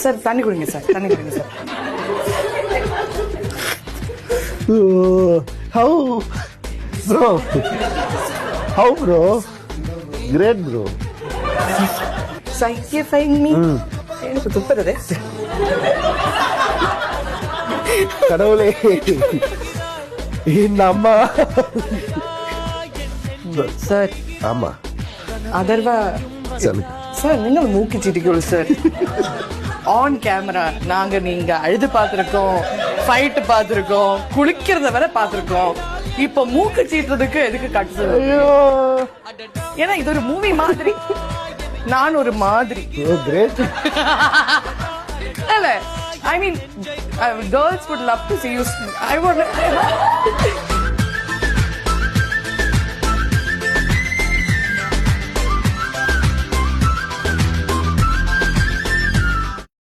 Sir தண்ணி குடிங்க sir, தண்ணி குடிங்க sir. How bro? How bro? Great bro. Sanctifying me. எனக்கு துப்புறதே. கடவுளே, இந்த அம்மா. சார் ஆமா அதர்வா சொல்லு சார், நீங்கள் மூக்கி சீட்டிக்கொள்ளு சார். ஆன் கேமரா நாங்க நீங்க அழுது பார்த்துருக்கோம், ஃபைட் பார்த்துருக்கோம், குளிக்கிறத வரை பார்த்துருக்கோம். இப்ப மூக்கு சீட்டுறதுக்கு எதுக்கு கட்டு? ஏன்னா இது ஒரு மூவி மாதிரி, நான் ஒரு மாதிரி. Great. I mean, girls would love to see you. I would.